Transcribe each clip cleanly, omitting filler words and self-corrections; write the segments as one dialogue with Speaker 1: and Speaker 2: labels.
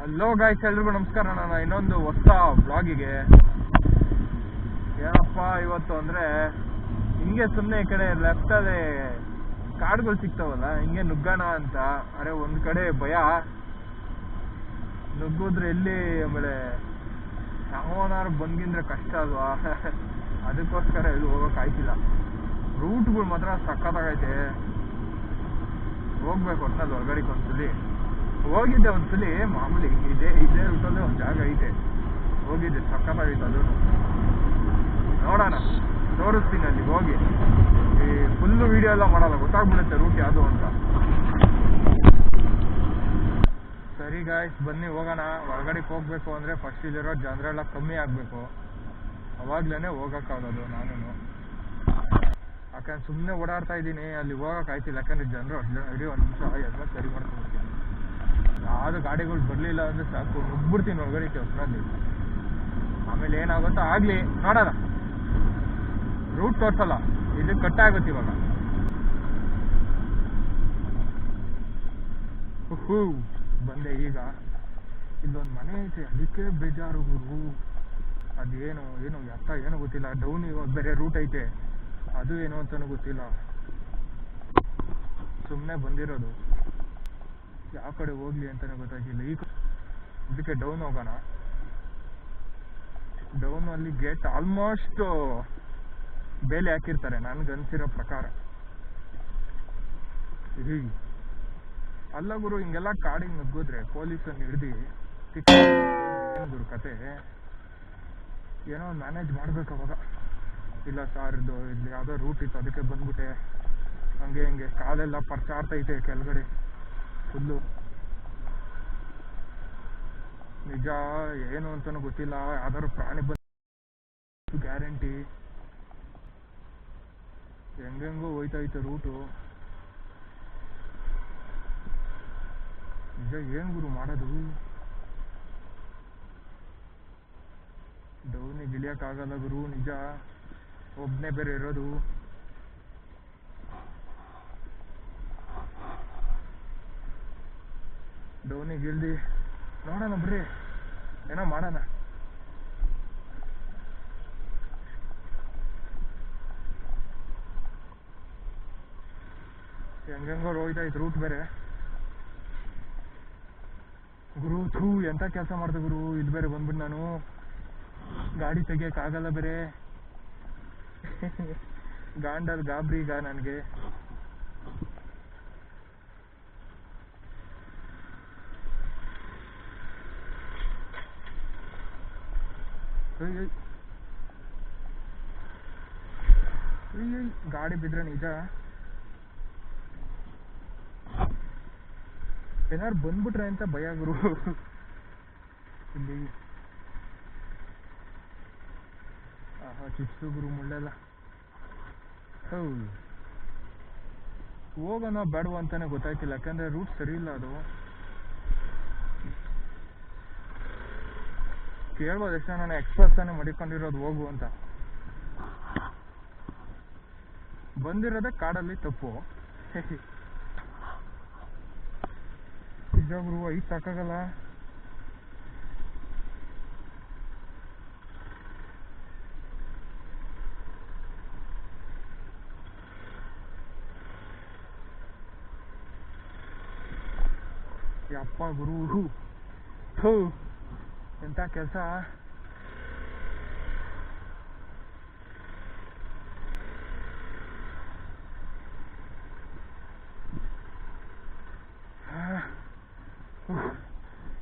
Speaker 1: Hello guys, ಎಲ್ರಿಗೂ ನಮಸ್ಕಾರ. ನಾನು ಇನ್ನೊಂದು ಹೊಸ ಬ್ಲಾಗಿಗೆ ಏನಪ್ಪ ಇವತ್ತು ಅಂದರೆ, ಹಿಂಗೆ ಸುಮ್ಮನೆ ಈ ಕಡೆ ಲೆಫ್ಟಲ್ಲಿ ಕಾಡುಗಳು ಸಿಗ್ತಾವಲ್ಲ, ಹಿಂಗೆ ನುಗ್ಗೋಣ ಅಂತ. ಅರೆ ಒಂದು ಕಡೆ ಭಯ, ನುಗ್ಗಿದ್ರೆ ಎಲ್ಲಿ ಆಮೇಲೆ ಯಾವನಾರು ಬಂದ್ಗಿಂದ್ರೆ ಕಷ್ಟ ಅಲ್ವಾ. ಅದಕ್ಕೋಸ್ಕರ ಎಲ್ಲಿ ಹೋಗೋಕ್ಕಾಯ್ತಿಲ್ಲ. ರೂಟ್ಗಳು ಮಾತ್ರ ಸಕ್ಕತ್ತಾಗೈತೆ, ಹೋಗ್ಬೇಕು ಒಟ್ಟಿನಲ್ಲಿ ಹೊರಗಡೆಗೆ ಒಂದ್ಸಲಿ. ಹೋಗಿದ್ದೆ ಒಂದ್ಸಲಿ, ಮಾಮೂಲಿ ಇದೇ ರೂಟಲ್ಲೇ ಒಂದು ಜಾಗ ಐತೆ, ಹೋಗಿದ್ದೆ, ಸಕ್ಕತ್ತಾಗೈತೆ. ಅದು ನೋಡೋಣ, ತೋರಿಸ್ತೀನಿ ಅಲ್ಲಿಗೆ ಹೋಗಿ. ಈ ಫುಲ್ಲು ವೀಡಿಯೋ ಎಲ್ಲ ಮಾಡಲ್ಲ, ಗೊತ್ತಾಗ್ಬಿಡುತ್ತೆ ರೂಟ್ ಯಾವುದು ಅಂತ. ಸರಿ ಗಾಯ್ಸ್, ಬನ್ನಿ ಹೋಗೋಣ. ಹೊರಗಡೆಗೆ ಹೋಗ್ಬೇಕು ಅಂದರೆ ಫಸ್ಟ್ ಇಲ್ಲಿರೋ ಜನರೆಲ್ಲ ಕಮ್ಮಿ ಆಗಬೇಕು, ಅವಾಗ್ಲೇ ಹೋಗೋಕ್ಕಾಗೋದು. ನಾನು ಯಾಕಂದ್ರೆ ಸುಮ್ಮನೆ ಓಡಾಡ್ತಾ ಇದ್ದೀನಿ, ಅಲ್ಲಿ ಹೋಗೋಕ್ಕಾಯ್ತಿಲ್ಲ. ಯಾಕಂದರೆ ಜನರು ಇಡೀ ಒಂದು ನಿಮಿಷ ಎಲ್ಲ ಸರಿ ಮಾಡ್ಕೊಂಡ್ಬಿಡ್ತೀನಿ. ಯಾವುದು ಗಾಡಿಗಳು ಬರಲಿಲ್ಲ ಅಂದರೆ ಸಾಕು, ನುಗ್ಬಿಡ್ತೀನಿ ಹೊರಗಡೆ ಹೊಸರಲ್ಲಿ. ಆಮೇಲೆ ಏನಾಗುತ್ತೋ ಆಗಲಿ, ನೋಡೋಣ. ರೂಟ್ ತೋರಿಸಲ್ಲ, ಇದು ಕಟ್ಟಾಗುತ್ತೆ ಇವಾಗ. ಬಂದೆ ಈಗ. ಇಲ್ಲೊಂದು ಮನೆ ಐತೆ, ಅದಕ್ಕೆ ಬೇಜಾರು ಗುರು. ಅದೇನು ಅರ್ಥ ಏನೋ ಗೊತ್ತಿಲ್ಲ. ಡೌನ್ ಇವಾಗ ಬೇರೆ ರೂಟ್ ಐತೆ, ಅದು ಏನು ಅಂತಲೂ ಗೊತ್ತಿಲ್ಲ. ಸುಮ್ಮನೆ ಬಂದಿರೋದು, ಯಾವ ಕಡೆ ಹೋಗ್ಲಿ ಅಂತಲೇ ಗೊತ್ತಾಗಿಲ್ಲ. ಈಗ ಇದಕ್ಕೆ ಡೌನ್ ಹೋಗೋಣ. ಡೌನ್ ಅಲ್ಲಿ ಗೇಟ್ ಆಲ್ಮೋಸ್ಟ್ ಬೇಲೆ ಹಾಕಿರ್ತಾರೆ ನನಗನ್ಸಿರೋ ಪ್ರಕಾರ. ಅಲ್ಲ ಗುರು, ಹಿಂಗೆಲ್ಲ ಕಾಡಿಗೆ ನುಗ್ಗಿದ್ರೆ ಪೊಲೀಸನ್ನು ಹಿಡ್ದು ಗುರು ಕತೆ. ಏನೋ ಒಂದು ಮ್ಯಾನೇಜ್ ಮಾಡ್ಬೇಕು ಅವಾಗ. ಇಲ್ಲ ಸರ್, ಇಲ್ಲಿ ಯಾವುದೋ ರೂಟ್ ಇತ್ತು, ಅದಕ್ಕೆ ಬಂದ್ಬಿಟ್ಟೆ. ಹಂಗೆ ಹಿಂಗೆ ಕಾಲೆಲ್ಲ ಪರ್ಚಾಡ್ತೈತೆ ಕೆಳಗಡೆ ಫುಲ್ಲು. ನಿಜ ಏನು ಅಂತಲೂ ಗೊತ್ತಿಲ್ಲ. ಯಾವ್ದಾದ್ರು ಪ್ರಾಣಿ ಬಂದು ಗ್ಯಾರಂಟಿ. ಹೆಂಗೆಂಗೋ ಹೋಯ್ತೈತೆ ರೂಟು. ನಿಜ ಏನು ಗುರು ಮಾಡೋದು? ಡೌನಿಗೆ ಇಳಿಯೋಕ್ಕಾಗಲ್ಲ ಗುರು, ನಿಜ. ಒಬ್ಬನೇ ಬೇರೆ ಇರೋದು. ಡೌನಿಗೆ ಇಳ್ದು ನೋಡೋಣ, ಬರ್ರಿ ಏನೋ ಮಾಡೋಣ. ಹೆಂಗೆಂಗೋ ಹೋಯ್ತಾಯ್ತು ರೂಟ್ ಬೇರೆ. ಗುರು ಎಂಥ ಕೆಲಸ ಮಾಡ್ದೆ ಗುರು, ಇದು ಬೇರೆ ಬಂದ್ಬಿಟ್ಟು ನಾನು ಗಾಡಿ ತೆಗಿಯೋಕ್ಕಾಗಲ್ಲ ಬೇರೆ. ಗಾಂಡಲ್ ಗಾಬರಿ ಈಗ ನನಗೆ. ಗಾಡಿ ಬಿದ್ರೆ ನಿಜ ಏನಾರು ಬಂದ್ಬಿಟ್ರೆ ಅಂತ ಭಯ ಗುರು. ಇಲ್ಲಿ ಚಿಪ್ಸು ಗುರು, ಮುಳ್ಳೆಲ್ಲ. ಹೌದು, ಹೋಗೋಣ ಬೇಡವ ಅಂತಾನೆ ಗೊತ್ತಾಯ್ತಿಲ್ಲ. ಯಾಕಂದ್ರೆ ರೂಟ್ ಸರಿ ಇಲ್ಲ. ಅದು ಕೇಳ್ಬೋದು ಎಷ್ಟು, ನಾನು ಎಕ್ಸ್ಪ್ರೆಸ್ ತಾನೇ ಮಡಿಕೊಂಡಿರೋದು ಹೋಗು ಅಂತ. ಬಂದಿರೋದೇ ಕಾಡಲ್ಲಿ ತಪ್ಪು. ನಿಜ ಗುರು, ಐದು ಸಾಕಾಗಲ್ಲ. ಯಪ್ಪ ಗುರು, ಎಂಥ ಕೆಲಸ.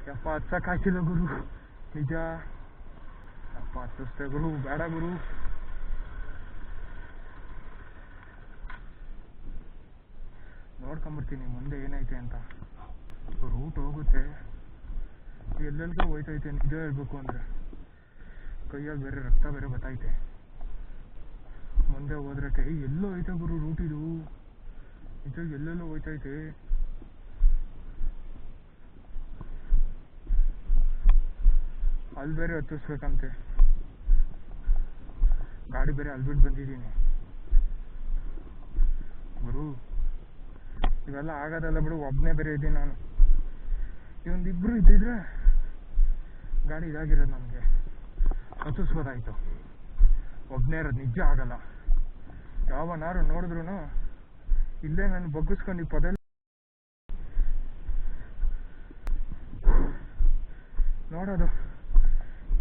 Speaker 1: ಯಪ್ಪ ಹಚ್ಚಕ್ಕಾಯ್ತಿಲ್ಲ ಗುರು, ನಿಜ. ಯಪ್ಪ ಹತ್ತಿಸ್ತೆ ಗುರು, ಬೇಡ ಗುರು. ನೋಡ್ಕೊಂಬರ್ತೀನಿ ಮುಂದೆ ಏನೈತೆ ಅಂತ. ರೂಟ್ ಹೋಗುತ್ತೆ, ಎಲ್ಲೆಲ್ಗೋ ಹೋಯ್ತೈತೆ. ನಿಜ ಹೇಳ್ಬೇಕು ಅಂದರೆ ಕೈಯಾಗ ಬೇರೆ ರಕ್ತ ಬೇರೆ ಬತ್ತೈತೆ. ಮುಂದೆ ಹೋದ್ರೆ ಕೈ ಎಲ್ಲೋ ಐತೆ ಗುರು ರೂಟ್. ಇದು ನಿಜ ಎಲ್ಲೆಲ್ಲೋ ಹೋಯ್ತೈತೆ. ಅಲ್ಲಿ ಬೇರೆ ಹತ್ತಿಸ್ಬೇಕಂತೆ. ಗಾಡಿ ಬೇರೆ ಅಲ್ಲಿ ಬಿಟ್ಟು ಬಂದಿದ್ದೀನಿ ಗುರು. ಇವೆಲ್ಲ ಆಗೋದಲ್ಲ ಬಿಡು, ಒಬ್ಬನೇ ಬೇರೆ ಇದ್ದೀನಿ ನಾನು. ಇವೊಂದಿಬ್ರು ಇದ್ದಿದ್ರೆ ಗಾಡಿ ಇದಾಗಿರೋದು ನನಗೆ ಹತ್ತಿಸ್ಬೋದಾಯ್ತು. ಒಬ್ಬನೇ ಇರೋದು ನಿಜ ಆಗಲ್ಲ. ಯಾವನಾರು ನೋಡಿದ್ರು ಇಲ್ಲೇ ನಾನು ಬಗ್ಗಿಸ್ಕೊಂಡು ಈ ಪೊದೆಲ್ಲ ನೋಡೋದು.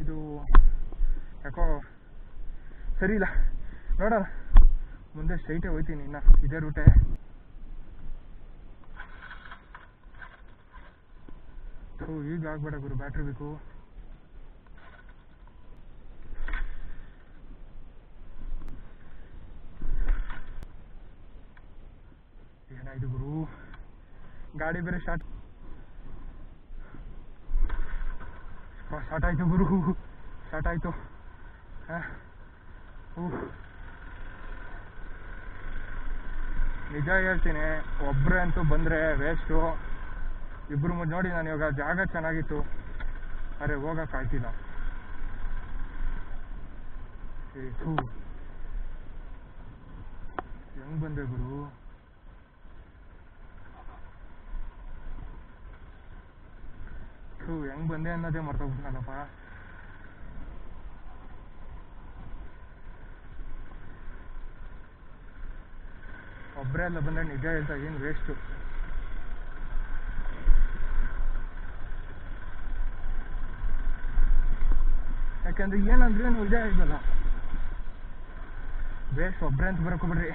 Speaker 1: ಇದು ಯಾಕೋ ಸರಿ ಇಲ್ಲ. ನೋಡೋಣ, ಮುಂದೆ ಸ್ಟ್ರೈಟೇ ಹೋಗ್ತೀನಿ. ಇನ್ನು ಇದೇ ರೂಟೇ. ಈಗ ಆಗ್ಬೇಡ ಗುರು, ಬ್ಯಾಟ್ರಿ ಬೇಕು. ಏನಾಯ್ತು ಗುರು, ಗಾಡಿ ಬೇರೆ ಸ್ಟಾರ್ಟ್ ಆಯ್ತು ಗುರು, ಸ್ಟಾರ್ಟ್ ಆಯ್ತು. ನಿಜ ಹೇಳ್ತೀನಿ, ಒಬ್ಬರೇ ಅಂತೂ ಬಂದರೆ ವೇಸ್ಟು. ಇಬ್ಬರು ನೋಡಿ, ನಾನು ಇವಾಗ ಜಾಗ ಚೆನ್ನಾಗಿತ್ತು, ಅರೆ ಹೋಗೋಕ್ಕಾಯ್ತಿಲ್ಲ. ಹೆಂಗ್ ಬಂದೆ ಗುರು? ಹೆಂಗ್ ಬಂದೆ ಅನ್ನೋದೇ ಮರ್ತೋಗ್ಬಿಟ್ನಲ್ಲಪ್ಪ. ಒಬ್ಬರೇ ಎಲ್ಲ ಬಂದರೆ ನಿಜ ಹೇಳ್ತಾ ಏನು ವೇಸ್ಟು. ಯಾಕಂದ್ರೆ ಏನಂದ್ರೆ ನಿಜ ಇದಲ್ಲ, ವೇಸ್ಟ್. ಒಬ್ಬರೇ ಅಂತ ಬರೋಕೋಬಿಡ್ರಿ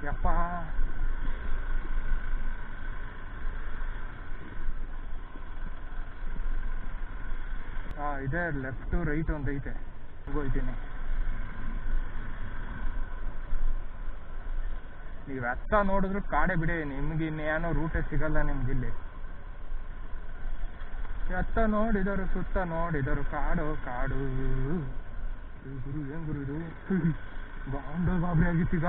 Speaker 1: ಯಪ್ಪ. ಇದೆ ಲೆಫ್ಟು ರೈಟ್ ಒಂದು ಐತೆ, ಹೋಗ್ತೀನಿ. ನೀವು ಎತ್ತ ನೋಡಿದ್ರು ಕಾಡೆ ಬಿಡಿ, ನಿಮ್ಗೆ ಇನ್ನೇನೋ ರೂಟೇ ಸಿಗಲ್ಲ ನಿಮ್ಗಿಲ್ಲಿ. ಎತ್ತ ನೋಡಿದರು ಸುತ್ತ ನೋಡಿದರು ಕಾಡು ಕಾಡು. ಗುರು ಏನ್ ಗುರು ಇದು, ಬಾಂಡ ಗಾಬರಿ ಆಗಿತ್ತೀಗ.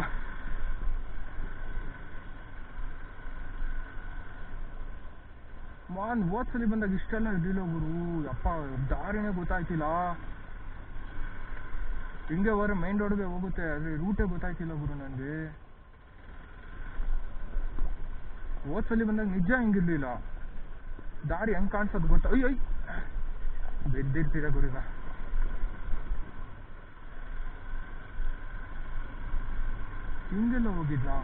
Speaker 1: ಹೋದ್ಸಲಿ ಬಂದಾಗ ಇಷ್ಟೆಲ್ಲ ಇರಲಿಲ್ಲ ಗುರು. ಯಪ್ಪ, ದಾರಿನೇ ಗೊತ್ತಾಯ್ತಿಲ್ಲ. ಹಿಂಗೆ ಹೋದ್ರೆ ಮೈನ್ ರೋಡ್ಗೆ ಹೋಗುತ್ತೆ, ಅದೇ ರೂಟೇ ಗೊತ್ತಾಯ್ತಿಲ್ಲ ಗುರು ನನಗೆ. ಹೋದ್ಸಲಿ ಬಂದಾಗ ನಿಜ ಹಿಂಗಿರ್ಲಿಲ್ಲ, ದಾರಿ ಹೆಂಗ್ ಕಾಣಿಸೋದು ಗೊತ್ತಾ? ಅಯ್ಯೋ ಬೆದ್ದಿರ್ತೀರ ಗುರುಗ. ಹಿಂಗೆಲ್ಲ ಹೋಗಿದ್ನಾ?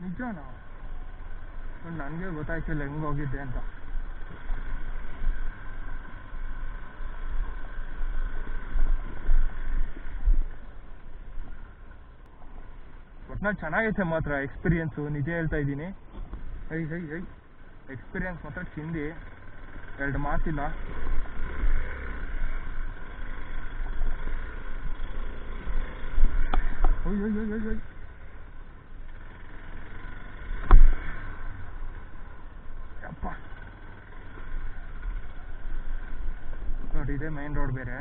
Speaker 1: ನಿಜನಾ? ನನಗೆ ಗೊತ್ತಾಯ್ತಿಲ್ಲ ಹೆಂಗೆ ಹೋಗಿದ್ದೆ ಅಂತ. ಒಟ್ನಲ್ಲಿ ಚೆನ್ನಾಗೈತೆ ಮಾತ್ರ ಎಕ್ಸ್ಪೀರಿಯನ್ಸು, ನಿಜ ಹೇಳ್ತಾ ಇದ್ದೀನಿ. ಎಕ್ಸ್ಪೀರಿಯನ್ಸ್ ಮಾತ್ರ ಚಿಂದಿ, ಎರಡು ಮಾತಿಲ್ಲ. ಅಪ್ಪ ನೋಡಿ, ಇದೆ ಮೈನ್ ರೋಡ್ ಬೇರೆ.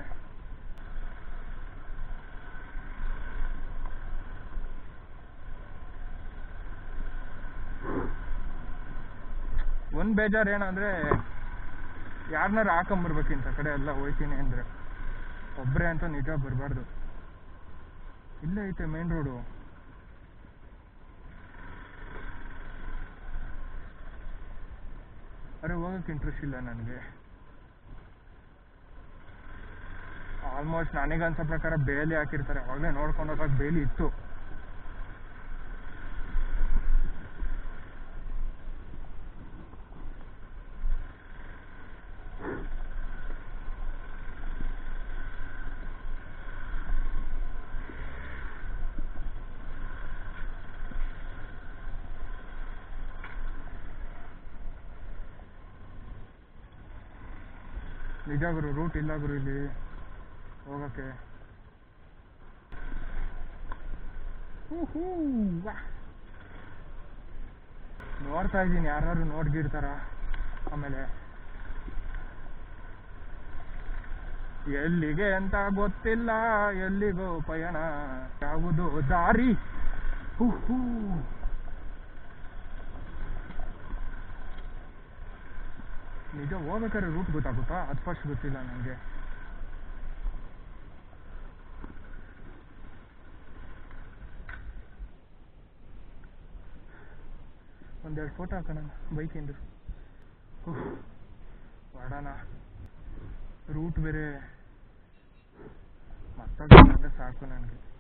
Speaker 1: ಒಂದು ಬೇಜಾರು ಏನಂದರೆ, ಯಾರನ್ನಾರು ಹಾಕೊಂಬರ್ಬೇಕಿಂತ ಕಡೆ ಎಲ್ಲ ಹೋಯ್ತೀನಿ ಅಂದರೆ. ಒಬ್ಬರೇ ಅಂತ ನಿಜ ಬರಬಾರ್ದು. ಇಲ್ಲೇ ಐತೆ ಮೇನ್ ರೋಡು. ಅರೆ ಹೋಗೋಕ್ಕೆ ಇಂಟ್ರೆಸ್ಟ್ ಇಲ್ಲ ನನಗೆ. ಆಲ್ಮೋಸ್ಟ್ ನನಗನ್ಸೋ ಪ್ರಕಾರ ಬೇಲಿ ಹಾಕಿರ್ತಾರೆ, ಅವಾಗಲೇ ನೋಡ್ಕೊಂಡು ಹೋಗೋಕೆ ಬೇಲಿ ಇತ್ತು. ನಿಜ ಗುರು, ರೂಟ್ ಇಲ್ಲ ಗುರು ಇಲ್ಲಿ ಹೋಗೋಕ್ಕೆ. ನೋಡ್ತಾ ಇದ್ದೀನಿ ಯಾರು ನೋಡ್ಗಿರ್ತಾರ. ಆಮೇಲೆ ಎಲ್ಲಿಗೆ ಅಂತ ಗೊತ್ತಿಲ್ಲ, ಎಲ್ಲಿಗೋ ಪಯಣ, ಯಾವುದು ದಾರಿ. ನಿಜ ಹೋಗ್ಬೇಕಾದ್ರೆ ರೂಟ್ ಗೊತ್ತಾಗುತ್ತಾ? ಅದು ಫಸ್ಟ್ ಗೊತ್ತಿಲ್ಲ ನನಗೆ. ಒಂದೆರಡು ಫೋಟೋ ಹಾಕೋಣ ಬೈಕಿಂದು. ಮಾಡೋಣ. ರೂಟ್ ಬೇರೆ ಮತ್ತೊಂದು ಸಾಕು ನನಗೆ.